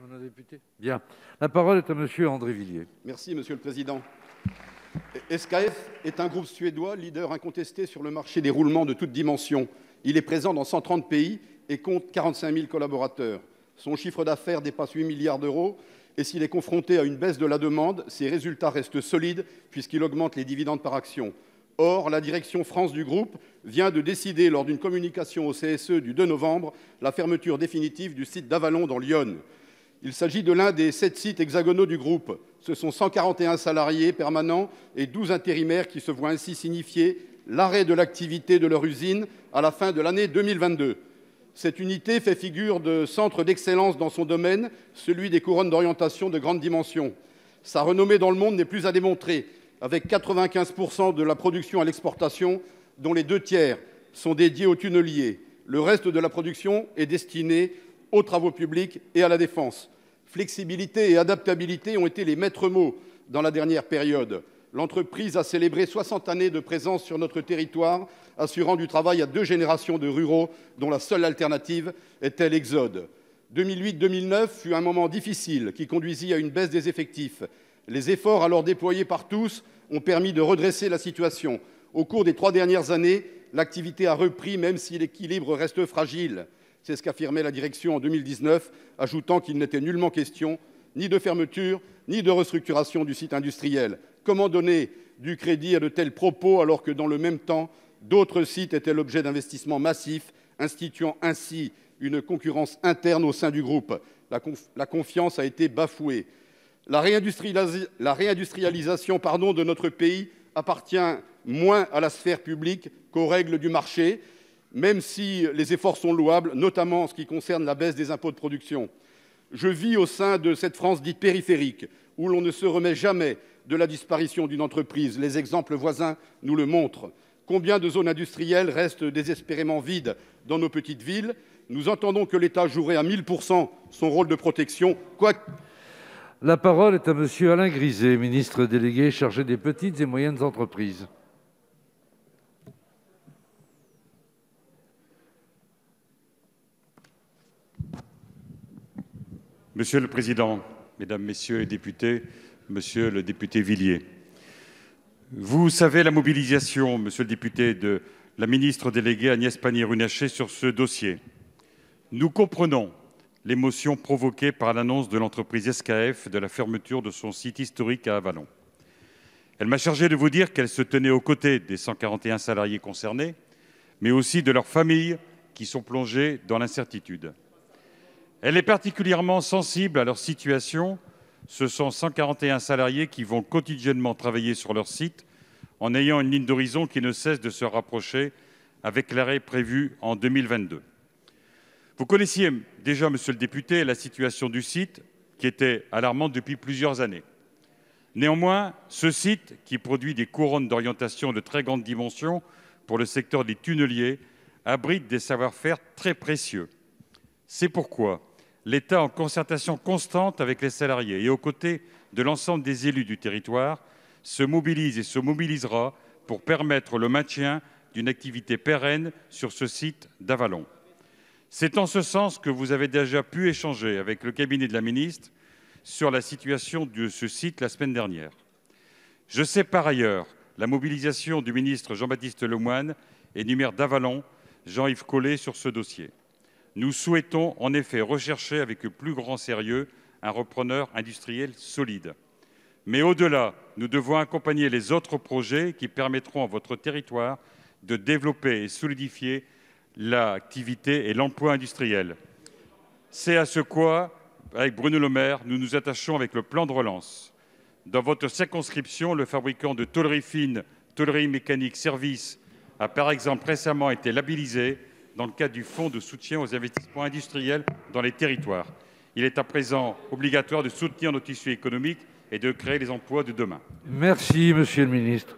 Madame la députée. Bien. La parole est à Monsieur André Villiers. Merci, Monsieur le Président. SKF est un groupe suédois, leader incontesté sur le marché des roulements de toutes dimensions. Il est présent dans 130 pays et compte 45 000 collaborateurs. Son chiffre d'affaires dépasse 8 milliards d'euros et s'il est confronté à une baisse de la demande, ses résultats restent solides puisqu'il augmente les dividendes par action. Or, la direction France du groupe vient de décider, lors d'une communication au CSE du 2 novembre, la fermeture définitive du site d'Avallon dans l'Yonne. Il s'agit de l'un des 7 sites hexagonaux du groupe. Ce sont 141 salariés permanents et 12 intérimaires qui se voient ainsi signifier l'arrêt de l'activité de leur usine à la fin de l'année 2022. Cette unité fait figure de centre d'excellence dans son domaine, celui des couronnes d'orientation de grande dimension. Sa renommée dans le monde n'est plus à démontrer, avec 95% de la production à l'exportation, dont les 2 tiers sont dédiés aux tunneliers. Le reste de la production est destiné aux travaux publics et à la défense. Flexibilité et adaptabilité ont été les maîtres mots dans la dernière période. L'entreprise a célébré 60 années de présence sur notre territoire, assurant du travail à 2 générations de ruraux dont la seule alternative était l'exode. 2008-2009 fut un moment difficile qui conduisit à une baisse des effectifs. Les efforts alors déployés par tous ont permis de redresser la situation. Au cours des 3 dernières années, l'activité a repris même si l'équilibre reste fragile. C'est ce qu'affirmait la direction en 2019, ajoutant qu'il n'était nullement question ni de fermeture, ni de restructuration du site industriel. Comment donner du crédit à de tels propos alors que dans le même temps, d'autres sites étaient l'objet d'investissements massifs, instituant ainsi une concurrence interne au sein du groupe? La confiance a été bafouée. La réindustrialisation de notre pays appartient moins à la sphère publique qu'aux règles du marché, même si les efforts sont louables, notamment en ce qui concerne la baisse des impôts de production. Je vis au sein de cette France dite périphérique, où l'on ne se remet jamais de la disparition d'une entreprise. Les exemples voisins nous le montrent. Combien de zones industrielles restent désespérément vides dans nos petites villes? Nous entendons que l'État jouerait à 1000 % son rôle de protection. La parole est à Monsieur Alain Griset, ministre délégué chargé des petites et moyennes entreprises. Monsieur le Président, Mesdames, Messieurs les députés, Monsieur le député Villiers, vous savez la mobilisation, Monsieur le député, de la ministre déléguée Agnès Pannier-Runacher sur ce dossier. Nous comprenons l'émotion provoquée par l'annonce de l'entreprise SKF de la fermeture de son site historique à Avallon. Elle m'a chargé de vous dire qu'elle se tenait aux côtés des 141 salariés concernés, mais aussi de leurs familles qui sont plongées dans l'incertitude. Elle est particulièrement sensible à leur situation. Ce sont 141 salariés qui vont quotidiennement travailler sur leur site en ayant une ligne d'horizon qui ne cesse de se rapprocher avec l'arrêt prévu en 2022. Vous connaissiez déjà, Monsieur le député, la situation du site qui était alarmante depuis plusieurs années. Néanmoins, ce site, qui produit des couronnes d'orientation de très grande dimension pour le secteur des tunneliers, abrite des savoir-faire très précieux. C'est pourquoi l'État, en concertation constante avec les salariés et aux côtés de l'ensemble des élus du territoire, se mobilise et se mobilisera pour permettre le maintien d'une activité pérenne sur ce site d'Avallon. C'est en ce sens que vous avez déjà pu échanger avec le cabinet de la ministre sur la situation de ce site la semaine dernière. Je sais par ailleurs la mobilisation du ministre Jean-Baptiste Lemoyne et du maire d'Avallon, Jean-Yves Collet, sur ce dossier. Nous souhaitons en effet rechercher avec le plus grand sérieux un repreneur industriel solide. Mais au-delà, nous devons accompagner les autres projets qui permettront à votre territoire de développer et solidifier l'activité et l'emploi industriel. C'est à ce quoi, avec Bruno Le Maire, nous nous attachons avec le plan de relance. Dans votre circonscription, le fabricant de tôleries fines, tôleries mécaniques Service, a par exemple récemment été labellisé dans le cadre du Fonds de soutien aux investissements industriels dans les territoires. Il est à présent obligatoire de soutenir nos tissus économiques et de créer les emplois de demain. Merci, Monsieur le ministre.